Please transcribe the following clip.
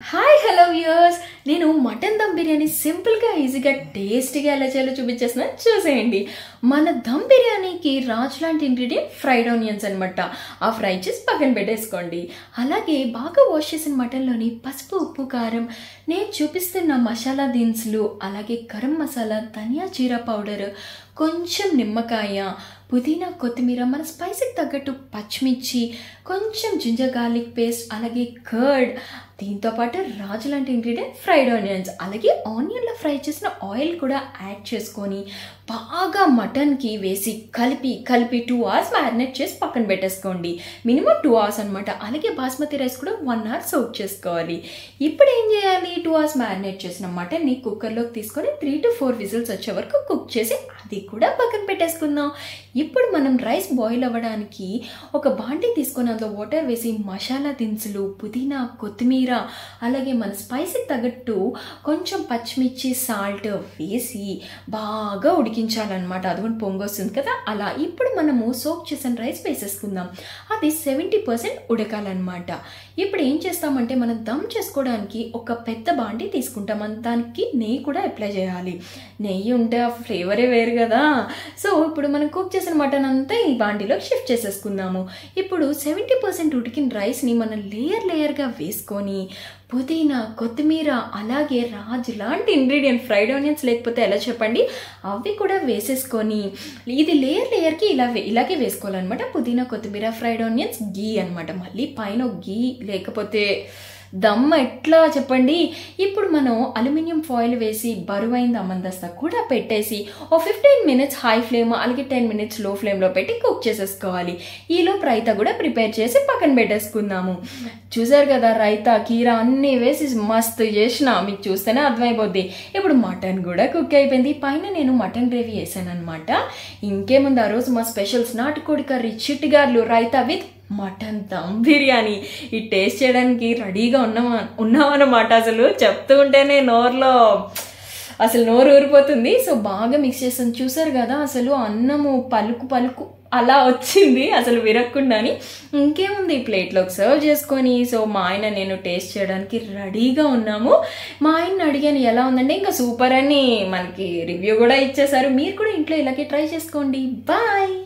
Hi hello viewers, నేను mutton dum biryani సింపుల్గా ఈజీగా టేస్టీగా ఎలా చేయాలో చూపించేసిన చూసేయండి. మన దమ్ బిర్యానీకి రాజు లాంటి ఇంగ్రీడియంట్ ఫ్రైడ్ ఆనియన్స్ అనమాట. ఆ ఫ్రై చేసి పక్కన పెట్టేసుకోండి. అలాగే బాగా వాష్ చేసిన మటన్లోని పసుపు, ఉప్పు, కారం, నేను చూపిస్తున్న మసాలా దినుసులు, అలాగే గరం మసాలా, ధనియా జీరా పౌడర్, కొంచెం నిమ్మకాయ, పుదీనా, కొత్తిమీర, మన స్పైసీకి తగ్గట్టు పచ్చిమిర్చి, కొంచెం జింజర్ గార్లిక్ పేస్ట్, అలాగే కర్డ్, దీంతోపాటు రాజు లాంటి ఇంగ్రీడియంట్ ఫ్రైడ్ ఆనియన్స్, అలాగే ఆనియన్లో ఫ్రై చేసిన ఆయిల్ కూడా యాడ్ చేసుకొని బాగా మటన్కి వేసి కలిపి 2 అవర్స్ మ్యారినేట్ చేసి పక్కన పెట్టేసుకోండి. మినిమం 2 అవర్స్ అనమాట. అలాగే బాస్మతి రైస్ కూడా 1 అవర్ సోక్ చేసుకోవాలి. ఇప్పుడు ఏం చేయాలి, 2 అవర్స్ మ్యారినేట్ చేసిన మటన్ని కుక్కర్లోకి తీసుకొని 3 to 4 విజిల్స్ వచ్చే వరకు కుక్ చేసి అది కూడా పక్కన పెట్టేసుకుందాం. ఇప్పుడు మనం రైస్ బాయిల్ అవ్వడానికి ఒక బాండీ తీసుకొని అందులో వాటర్ వేసి మసాలా దినుసులు, పుదీనా, కొత్తిమీర, అలాగే మన స్పైసీకి తగ్గట్టు కొంచెం పచ్చిమిర్చి, సాల్ట్ వేసి బాగా ఉడికించాలన్నమాట. అదిగోండి పొంగు వస్తుంది కదా, అలా. ఇప్పుడు మనము సోక్ చేసిన రైస్ వేసేసుకుందాం. అది 70% ఉడకాలన్నమాట. ఇప్పుడు ఏం చేస్తామంటే మనం దమ్ చేసుకోవడానికి ఒక పెద్ద బాండీ తీసుకుంటాం. దానికి నెయ్యి కూడా అప్లై చేయాలి. నెయ్యి ఉంటే ఆ ఫ్లేవరే వేరు కదా. సో ఇప్పుడు మనం కుక్ చేసిన మటన్ అంతా ఈ బాండీలో షిఫ్ట్ చేసేసుకుందాము. ఇప్పుడు 70% ఉడికిన రైస్ని మనం లేయర్గా వేసుకొని పుదీనా, కొత్తిమీర, అలాగే రాజు లాంటి ఇంగ్రీడియంట్ ఫ్రైడ్ ఆనియన్స్ లేకపోతే ఎలా చెప్పండి, అవి కూడా వేసేసుకొని ఇది లేయర్కి ఇలాగే వేసుకోవాలన్నమాట. పుదీనా, కొత్తిమీర, ఫ్రైడ్ ఆనియన్స్, గీ అనమాట. మళ్ళీ పైన గీ లేకపోతే దమ్ ఎట్లా చెప్పండి. ఇప్పుడు మనం అల్యూమినియం ఫాయిల్ వేసి బరువైన దమ్మందస్తా కూడా పెట్టేసి ఓ 15 మినిట్స్ హై ఫ్లేమ్, అలాగే 10 మినిట్స్ లో ఫ్లేమ్లో పెట్టి కుక్ చేసేసుకోవాలి. ఈలోపు రైతా కూడా ప్రిపేర్ చేసి పక్కన పెట్టేసుకుందాము. చూసారు కదా, రైతా, కీరా అన్నీ వేసి మస్తు చేసిన, మీకు చూస్తేనే అర్థమైపోద్ది. ఇప్పుడు మటన్ కూడా కుక్ అయిపోయింది. పైన నేను మటన్ గ్రేవీ వేసాను అనమాట. ఇంకేముంది, ఆ రోజు మా స్పెషల్స్ నాటుకోడి కర్రీ, చిట్టిగార్లు, రైతా విత్ మటన్ దమ్ బిర్యానీ. ఈ టేస్ట్ చేయడానికి రెడీగా ఉన్నామన్నమాట. అసలు చెప్తూ ఉంటేనే నోరు ఊరిపోతుంది. సో బాగా మిక్స్ చేస్తాను. చూసారు కదా, అసలు అన్నము పలుకు అలా వచ్చింది, అసలు విరక్కుండాని. ఇంకేముంది, ఈ ప్లేట్లోకి సర్వ్ చేసుకొని సో మా ఆయన నేను టేస్ట్ చేయడానికి రెడీగా ఉన్నాము. మా ఆయన్ని అడిగాను ఎలా ఉందంటే ఇంకా సూపర్ అని మనకి రివ్యూ కూడా ఇచ్చేసారు. మీరు కూడా ఇంట్లో ఇలాగే ట్రై చేసుకోండి. బాయ్.